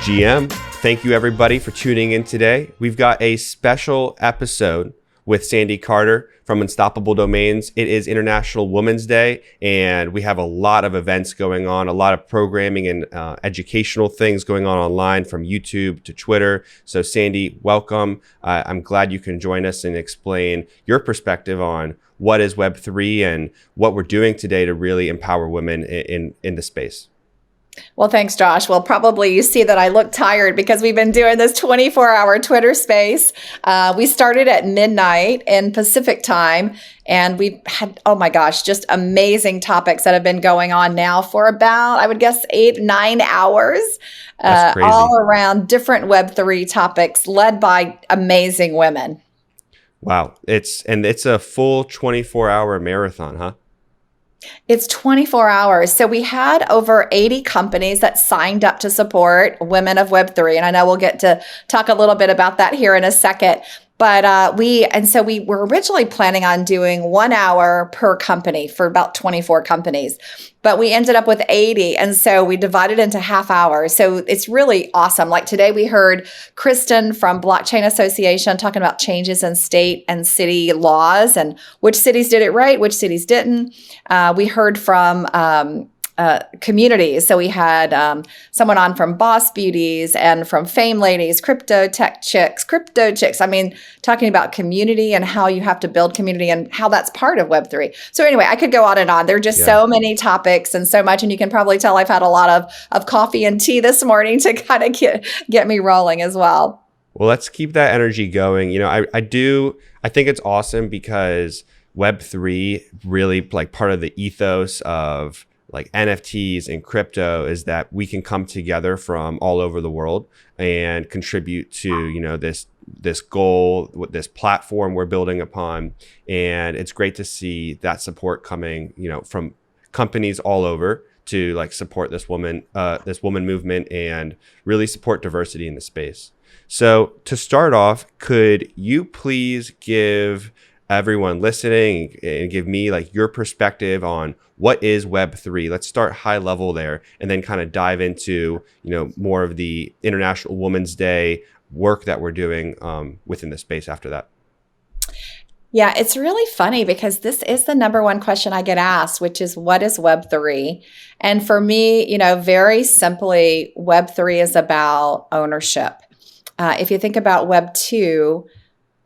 GM. Thank you everybody for tuning in today. We've got a special episode with Sandy Carter from Unstoppable Domains. It is International Women's Day, and we have a lot of events going on, a lot of programming and educational things going on online from YouTube to Twitter. So Sandy, welcome. I'm glad you can join us and explain your perspective on what is Web3 and what we're doing today to really empower women in the space. Well, thanks, Josh. Well, probably you see that I look tired because we've been doing this 24-hour Twitter space. We started at midnight in Pacific time, and we've had, oh my gosh, just amazing topics that have been going on now for about, I would guess, 8-9 hours, all around different Web3 topics led by amazing women. Wow. It's a full 24-hour marathon, huh? It's 24 hours. So we had over 80 companies that signed up to support Women of Web3. And I know we'll get to talk a little bit about that here in a second. But we were originally planning on doing 1 hour per company for about 24 companies, but we ended up with 80. And so we divided into half hours. So it's really awesome. Like today we heard Kristen from Blockchain Association talking about changes in state and city laws and which cities did it right, which cities didn't. We heard from communities. So we had someone on from Boss Beauties and from Fame Ladies, Crypto Chicks. I mean, talking about community and how you have to build community and how that's part of Web3. So anyway, I could go on and on. There are just so many topics and so much. And you can probably tell I've had a lot of coffee and tea this morning to kind of get me rolling as well. Well, let's keep that energy going. You know, I think it's awesome because Web3 really like part of the ethos of like NFTs and crypto is that we can come together from all over the world and contribute to, you know, this goal, this platform we're building upon. And it's great to see that support coming, you know, from companies all over to like support this woman movement and really support diversity in the space. So to start off, could you please give everyone listening and give me like your perspective on what is Web3? Let's start high level there and then kind of dive into, you know, more of the International Women's Day work that we're doing within the space after that. Yeah, it's really funny because this is the number one question I get asked, which is what is Web3? And for me, you know, very simply, Web3 is about ownership. If you think about Web2,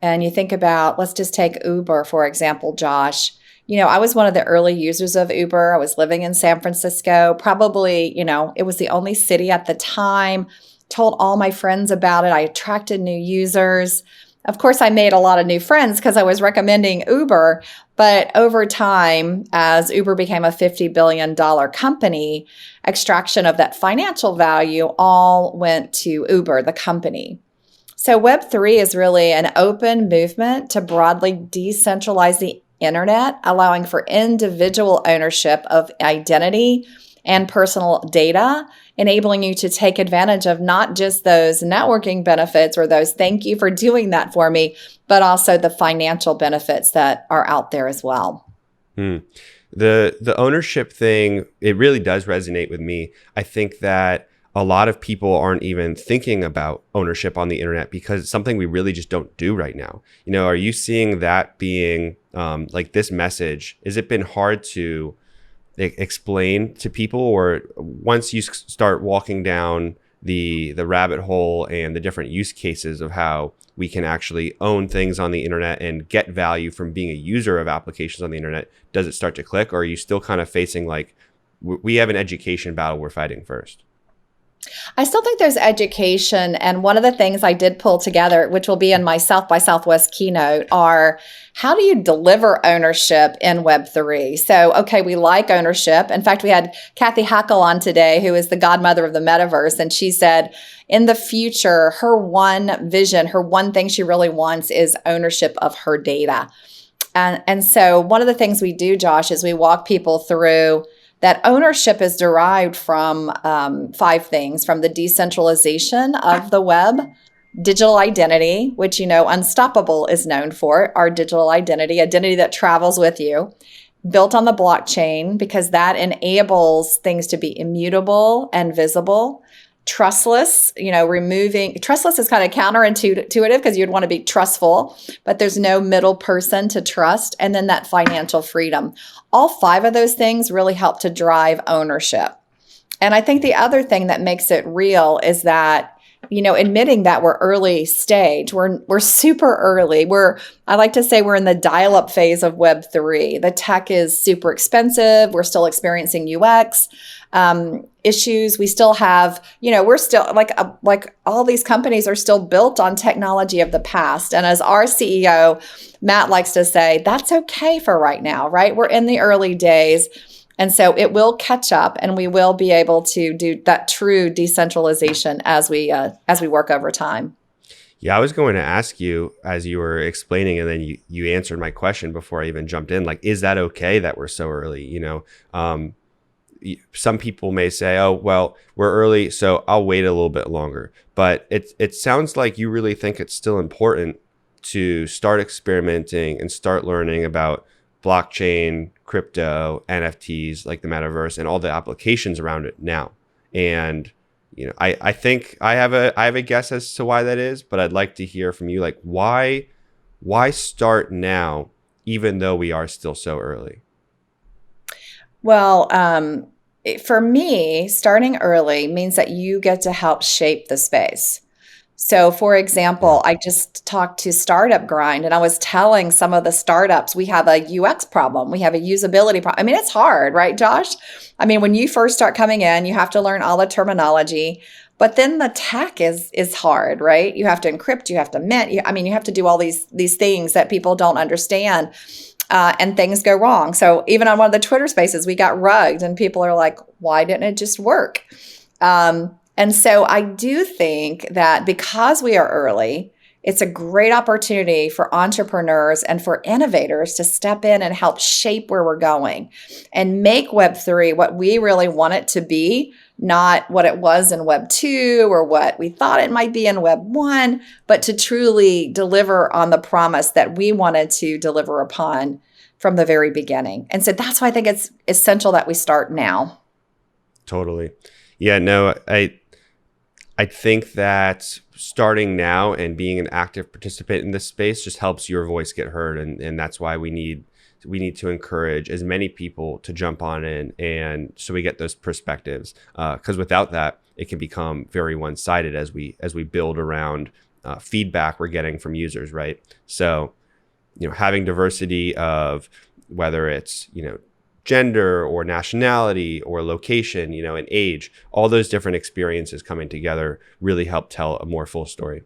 and you think about, let's just take Uber, for example, Josh. You know, I was one of the early users of Uber. I was living in San Francisco, probably, you know, it was the only city at the time, told all my friends about it. I attracted new users. Of course, I made a lot of new friends because I was recommending Uber. But over time, as Uber became a $50 billion company, extraction of that financial value all went to Uber, the company. So Web3 is really an open movement to broadly decentralize the internet, allowing for individual ownership of identity and personal data, enabling you to take advantage of not just those networking benefits or those thank you for doing that for me, but also the financial benefits that are out there as well. The ownership thing, it really does resonate with me. I think that a lot of people aren't even thinking about ownership on the internet because it's something we really just don't do right now. You know, are you seeing that being like this message? Has it been hard to explain to people, or once you start walking down the rabbit hole and the different use cases of how we can actually own things on the internet and get value from being a user of applications on the internet, does it start to click, or are you still kind of facing like we have an education battle we're fighting first? I still think there's education. And one of the things I did pull together, which will be in my South by Southwest keynote, are how do you deliver ownership in Web3? So, okay, we like ownership. In fact, we had Kathy Hackle on today, who is the godmother of the metaverse. And she said in the future, her one vision, her one thing she really wants is ownership of her data. And so one of the things we do, Josh, is we walk people through that ownership is derived from 5 things: from the decentralization of the web, digital identity, which, you know, Unstoppable is known for, our digital identity that travels with you, built on the blockchain, because that enables things to be immutable and visible. trustless, removing trustless is kind of counterintuitive because you'd want to be trustful, but there's no middle person to trust. And then that financial freedom. All five of those things really help to drive ownership. And I think the other thing that makes it real is that, admitting that we're early stage, we're super early. I like to say we're in the dial-up phase of Web3. The tech is super expensive. We're still experiencing UX issues. We still have, we're still like all these companies are still built on technology of the past. And as our CEO, Matt likes to say, that's okay for right now, right? We're in the early days. And so it will catch up and we will be able to do that true decentralization as we work over time. Yeah, I was going to ask you as you were explaining, and then you answered my question before I even jumped in. Like, is that okay that we're so early? Some people may say, oh, well, we're early, so I'll wait a little bit longer. But it sounds like you really think it's still important to start experimenting and start learning about blockchain, crypto, NFTs, like the metaverse, and all the applications around it now. And I think I have a guess as to why that is, but I'd like to hear from you, like why start now, even though we are still so early? Well, for me, starting early means that you get to help shape the space. So, for example, I just talked to Startup Grind and I was telling some of the startups we have a UX problem, we have a usability problem. I mean, it's hard, right, Josh? I mean, when you first start coming in, you have to learn all the terminology, but then the tech is hard, right? You have to encrypt, you have to mint. You have to do all these things that people don't understand, and things go wrong. So, even on one of the Twitter Spaces, we got rugged, and people are like, "Why didn't it just work?" And so I do think that because we are early, it's a great opportunity for entrepreneurs and for innovators to step in and help shape where we're going and make Web3 what we really want it to be, not what it was in Web2 or what we thought it might be in Web1, but to truly deliver on the promise that we wanted to deliver upon from the very beginning. And so that's why I think it's essential that we start now. Totally. Yeah, no, I think that starting now and being an active participant in this space just helps your voice get heard. And that's why we need to encourage as many people to jump on in, and so we get those perspectives. Because without that, it can become very one-sided as we build around feedback we're getting from users, right? So, having diversity of whether it's, gender or nationality or location, and age, all those different experiences coming together really help tell a more full story.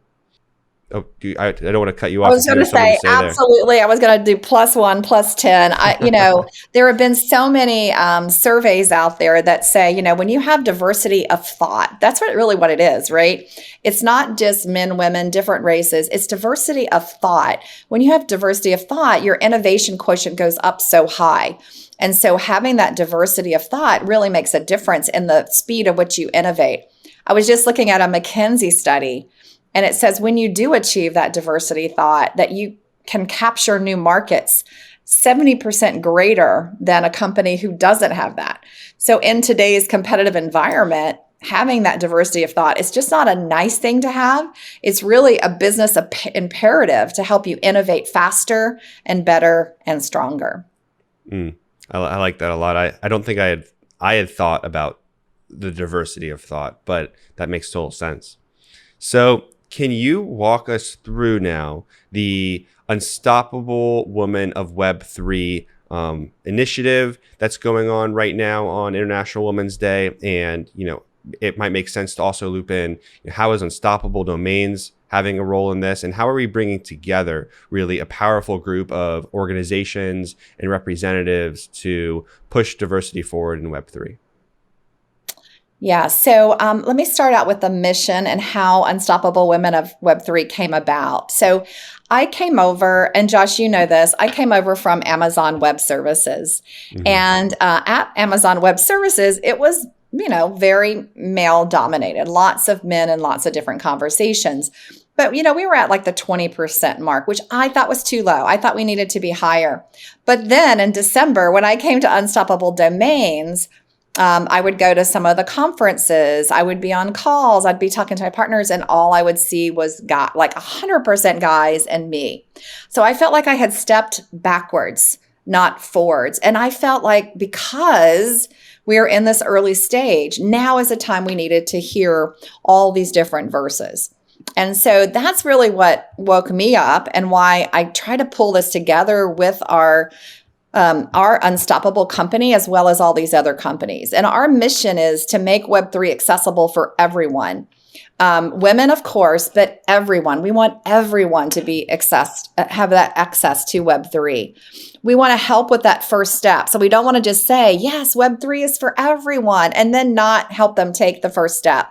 Oh, I don't want to cut you off. I was going to say, absolutely. I was going to do +1, +10. There have been so many surveys out there that say, when you have diversity of thought, that's what it is, right? It's not just men, women, different races. It's diversity of thought. When you have diversity of thought, your innovation quotient goes up so high. And so having that diversity of thought really makes a difference in the speed at which you innovate. I was just looking at a McKinsey study, and it says when you do achieve that diversity thought, that you can capture new markets 70% greater than a company who doesn't have that. So in today's competitive environment, having that diversity of thought is just not a nice thing to have. It's really a business imperative to help you innovate faster and better and stronger. I like that a lot. I don't think I had thought about the diversity of thought, but that makes total sense. So can you walk us through now the Unstoppable Women of Web3 initiative that's going on right now on International Women's Day? And, it might make sense to also loop in how is Unstoppable Domains having a role in this, and how are we bringing together really a powerful group of organizations and representatives to push diversity forward in Web3? Yeah, so let me start out with the mission and how Unstoppable Women of Web3 came about. So I came over, and Josh, you know this, I came over from Amazon Web Services. Mm-hmm. And at Amazon Web Services, it was very male dominated, lots of men and lots of different conversations. But, we were at like the 20% mark, which I thought was too low. I thought we needed to be higher. But then in December, when I came to Unstoppable Domains, I would go to some of the conferences. I would be on calls. I'd be talking to my partners, and all I would see was like 100% guys and me. So I felt like I had stepped backwards, not forwards. And I felt like because we're in this early stage, now is the time we needed to hear all these different verses. And so that's really what woke me up, and why I try to pull this together with our Unstoppable company, as well as all these other companies. And our mission is to make Web3 accessible for everyone. Women, of course, but everyone. We want everyone to be have that access to Web3. We want to help with that first step. So we don't want to just say, yes, Web3 is for everyone, and then not help them take the first step.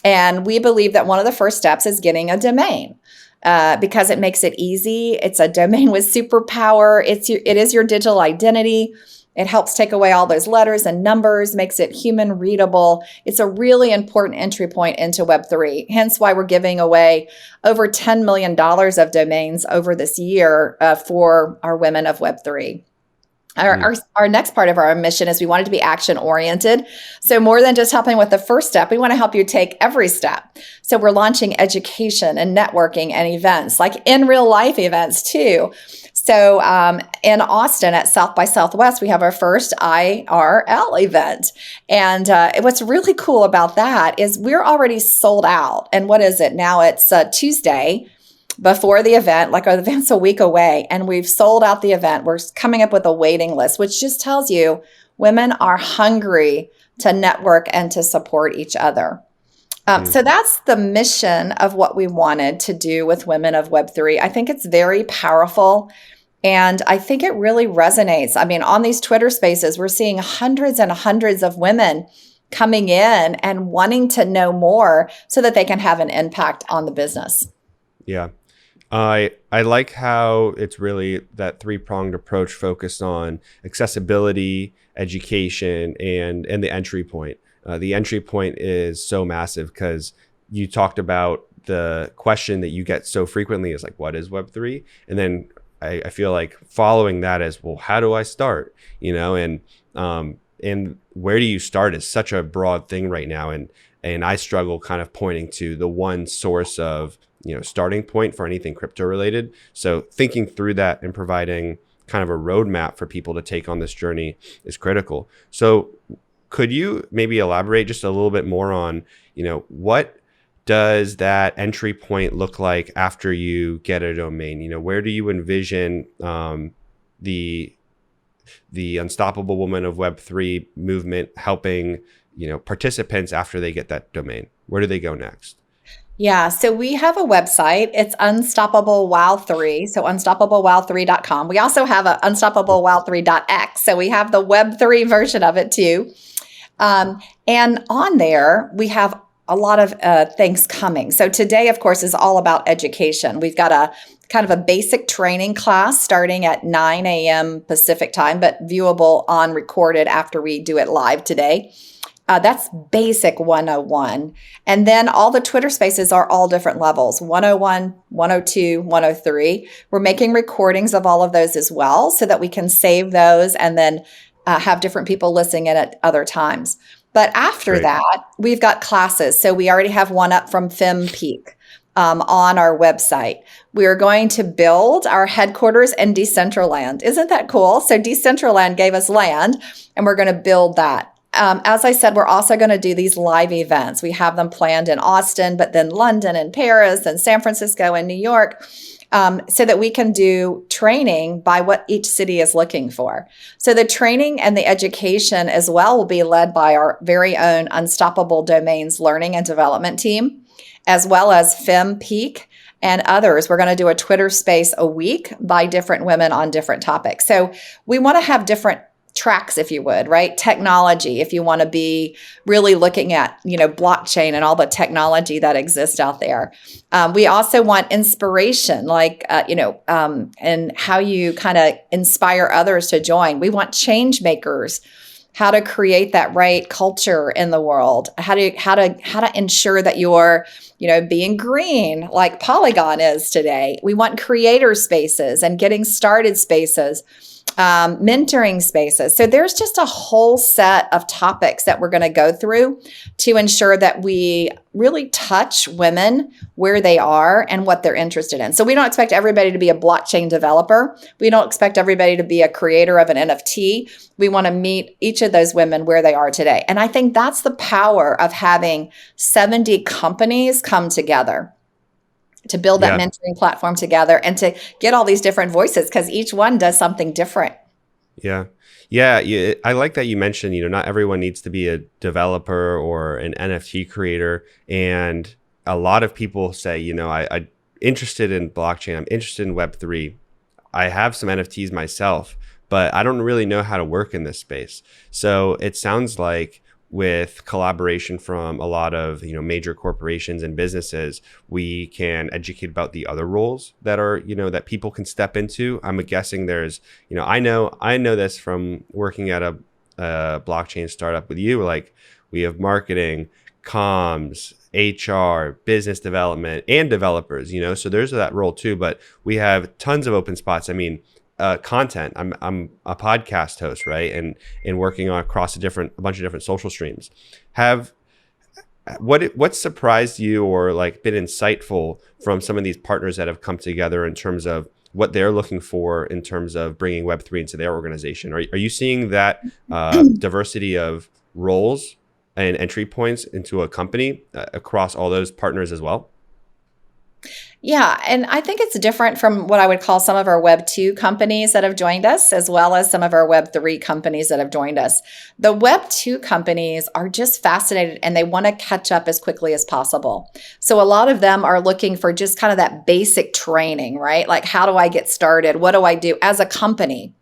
And we believe that one of the first steps is getting a domain. Because it makes it easy. It's a domain with superpower. It is your digital identity. It helps take away all those letters and numbers, makes it human readable. It's a really important entry point into Web3. Hence why we're giving away over $10 million of domains over this year for our women of Web3. Our next part of our mission is we want it to be action oriented. So more than just helping with the first step, we want to help you take every step. So we're launching education and networking and events, like in real life events too. So in Austin at South by Southwest, we have our first IRL event. And what's really cool about that is we're already sold out. And what is it? Now it's Tuesday before the event, like our event's a week away, and we've sold out the event. We're coming up with a waiting list, which just tells you women are hungry to network and to support each other. So that's the mission of what we wanted to do with Women of Web3. I think it's very powerful, and I think it really resonates. I mean, on these Twitter spaces, we're seeing hundreds and hundreds of women coming in and wanting to know more so that they can have an impact on the business. Yeah. I like how it's really that three-pronged approach focused on accessibility, education, and the entry point. The entry point is so massive because you talked about the question that you get so frequently is like, what is Web3? And then I feel like following that is, well, how do I start? You know, and where do you start is such a broad thing right now. And I struggle kind of pointing to the one source of, you know, starting point for anything crypto related. So thinking through that and providing kind of a roadmap for people to take on this journey is critical. So could you maybe elaborate just a little bit more on, you know, what does that entry point look like after you get a domain? You know, where do you envision the Unstoppable Women of Web3 movement helping, you know, participants after they get that domain? Where do they go next? Yeah, so we have a website. It's Unstoppable Wow3, so unstoppablewow3.com. We also have a unstoppablewow3.x, so we have the Web3 version of it too. And on there, we have a lot of things coming. So today, of course, is all about education. We've got a kind of a basic training class starting at 9 a.m. Pacific time, but viewable on recorded after we do it live today. That's basic 101. And then all the Twitter spaces are all different levels, 101, 102, 103. We're making recordings of all of those as well so that we can save those and then have different people listening in at other times. But after that, we've got classes. So we already have one up from FemPeak on our website. We are going to build our headquarters in Decentraland. Isn't that cool? So Decentraland gave us land, and we're going to build that. As I said, we're also going to do these live events. We have them planned in Austin, but then London and Paris and San Francisco and New York, so that we can do training by what each city is looking for. So the training and the education as well will be led by our very own Unstoppable Domains Learning and Development team, as well as FemPeak and others. We're going to do a Twitter space a week by different women on different topics. So we want to have different tracks, if you would, right? Technology, if you want to be really looking at, you know, blockchain and all the technology that exists out there. We also want inspiration, like, and how you kind of inspire others to join. We want change makers, how to create that right culture in the world, how to ensure that you're, you know, being green like Polygon is today. We want creator spaces and getting started spaces. mentoring spaces. So there's just a whole set of topics that we're going to go through to ensure that we really touch women where they are and what they're interested in. So we don't expect everybody to be a blockchain developer. We don't expect everybody to be a creator of an NFT. We want to meet each of those women where they are today. And I think that's the power of having 70 companies come together to build that mentoring platform together and to get all these different voices, because each one does something different. Yeah. Yeah. I like that you mentioned, not everyone needs to be a developer or an NFT creator. And a lot of people say, I'm interested in blockchain. I'm interested in Web3. I have some NFTs myself, but I don't really know how to work in this space. So it sounds like with collaboration from a lot of major corporations and businesses, we can educate about the other roles that are that people can step into. I'm guessing there's I know this from working at a blockchain startup with you. Like, we have marketing, comms, HR, business development, and developers. So there's that role too. But we have tons of open spots. I mean, content. I'm a podcast host, right? And working on across a bunch of different social streams. What surprised you or like been insightful from some of these partners that have come together in terms of what they're looking for in terms of bringing Web3 into their organization? Are you seeing that diversity of roles and entry points into a company across all those partners as well? Yeah, and I think it's different from what I would call some of our Web2 companies that have joined us, as well as some of our Web3 companies that have joined us. The Web2 companies are just fascinated and they want to catch up as quickly as possible. So a lot of them are looking for just kind of that basic training, right? Like, how do I get started? What do I do as a company?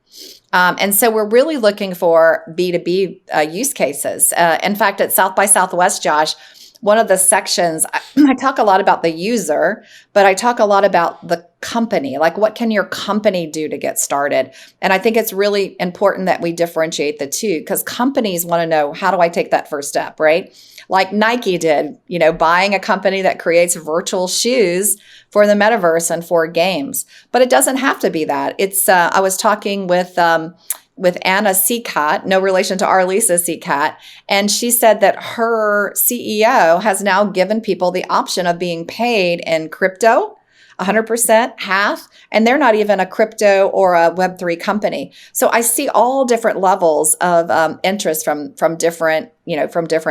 And so we're really looking for B2B use cases. In fact, at South by Southwest, Josh, one of the sections, I talk a lot about the user, but I talk a lot about the company. Like, what can your company do to get started? And I think it's really important that we differentiate the two, because companies want to know, how do I take that first step, right? Like Nike did, buying a company that creates virtual shoes for the metaverse and for games. But it doesn't have to be that. It's I was talking with Anna Seacat, no relation to our Lisa Seacat, and she said that her CEO has now given people the option of being paid in crypto, 100%, half, and they're not even a crypto or a Web3 company. So I see all different levels of interest from different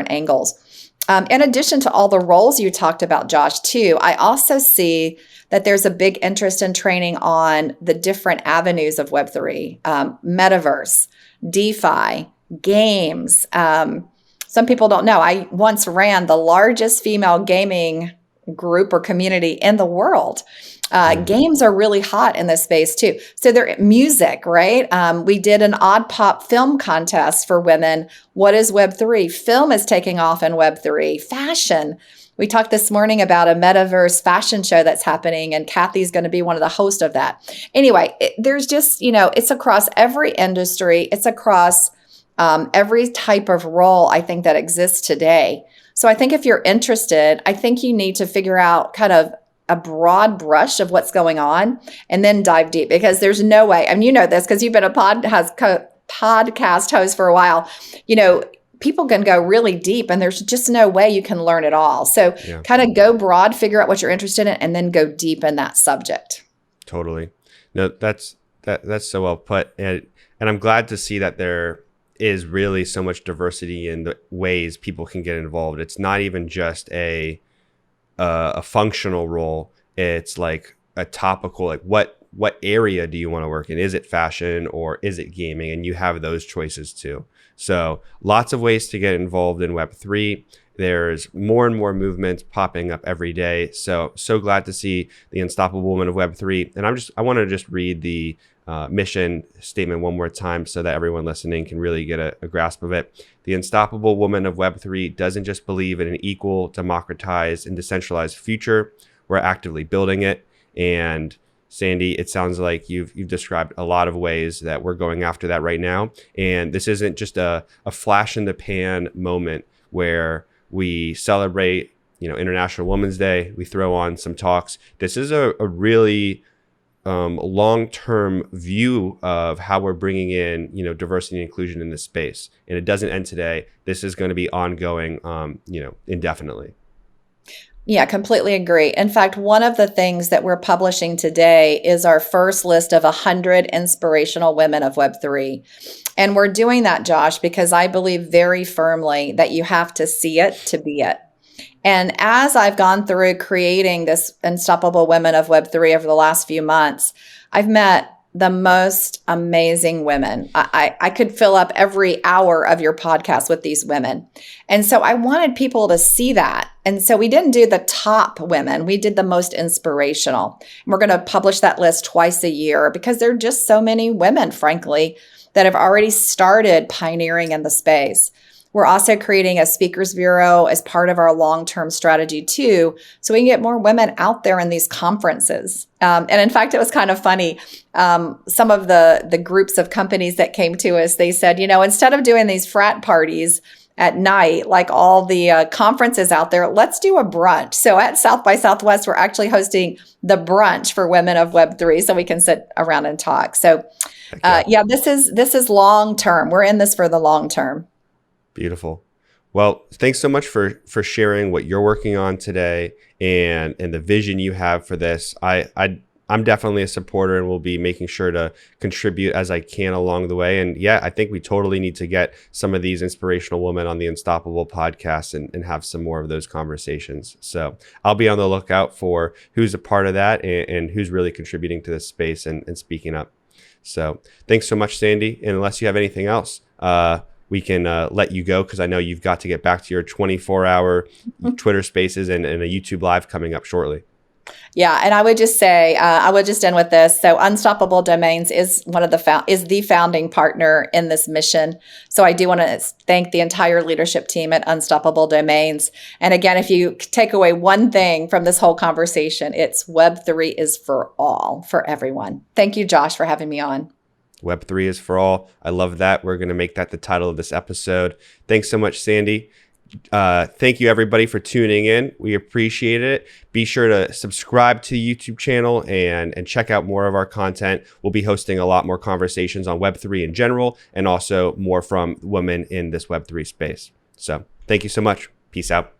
angles. In addition to all the roles you talked about, Josh, too, I also see that there's a big interest in training on the different avenues of Web3, metaverse, DeFi, games. Some people don't know, I once ran the largest female gaming group or community in the world. Games are really hot in this space too. So they're music, right? We did an odd pop film contest for women. What is Web3? Film is taking off in Web3. Fashion. We talked this morning about a metaverse fashion show that's happening, and Kathy's going to be one of the hosts of that. Anyway, there's just, it's across every industry. It's across every type of role, I think, that exists today. So I think if you're interested, I think you need to figure out kind of a broad brush of what's going on and then dive deep, because there's no way, and this because you've been a podcast host for a while, people can go really deep and there's just no way you can learn it all. So kind of go broad, figure out what you're interested in, and then go deep in that subject. Totally. No, that's so well put. And I'm glad to see that there is really so much diversity in the ways people can get involved. It's not even just a functional role. It's like a topical, like what area do you want to work in? Is it fashion or is it gaming? And you have those choices too. So lots of ways to get involved in Web3. There's more and more movements popping up every day. So glad to see the Unstoppable Women of Web3. And I want to just read the mission statement one more time so that everyone listening can really get a grasp of it. The Unstoppable Woman of Web3 doesn't just believe in an equal, democratized, and decentralized future. We're actively building it. And Sandy, it sounds like you've described a lot of ways that we're going after that right now. And this isn't just a flash in the pan moment where we celebrate, International Women's Day, we throw on some talks. This is a really long-term view of how we're bringing in, diversity and inclusion in this space. And it doesn't end today. This is going to be ongoing, indefinitely. Yeah, completely agree. In fact, one of the things that we're publishing today is our first list of 100 inspirational women of Web3. And we're doing that, Josh, because I believe very firmly that you have to see it to be it. And as I've gone through creating this Unstoppable Women of Web3 over the last few months, I've met the most amazing women. I could fill up every hour of your podcast with these women. And so I wanted people to see that. And so we didn't do the top women. We did the most inspirational. And we're going to publish that list twice a year because there are just so many women, frankly, that have already started pioneering in the space. We're also creating a speakers bureau as part of our long-term strategy too, so we can get more women out there in these conferences. And in fact, it was kind of funny. Some of the groups of companies that came to us, they said, instead of doing these frat parties at night, like all the conferences out there, let's do a brunch. So at South by Southwest, we're actually hosting the brunch for women of Web3, so we can sit around and talk. So this is long-term. We're in this for the long term. Beautiful. Well, thanks so much for sharing what you're working on today and the vision you have for this. I'm definitely a supporter and will be making sure to contribute as I can along the way. And yeah, I think we totally need to get some of these inspirational women on the Unstoppable podcast and have some more of those conversations. So I'll be on the lookout for who's a part of that and who's really contributing to this space and speaking up. So thanks so much, Sandy. And unless you have anything else, we can let you go because I know you've got to get back to your 24-hour Twitter Spaces and a YouTube Live coming up shortly. Yeah, and I would just say, I would just end with this. So, Unstoppable Domains is the founding partner in this mission. So, I do want to thank the entire leadership team at Unstoppable Domains. And again, if you take away one thing from this whole conversation, it's Web3 is for all, for everyone. Thank you, Josh, for having me on. Web3 is for all. I love that. We're going to make that the title of this episode. Thanks so much, Sandy. Thank you, everybody, for tuning in. We appreciate it. Be sure to subscribe to the YouTube channel and check out more of our content. We'll be hosting a lot more conversations on Web3 in general and also more from women in this Web3 space. So thank you so much. Peace out.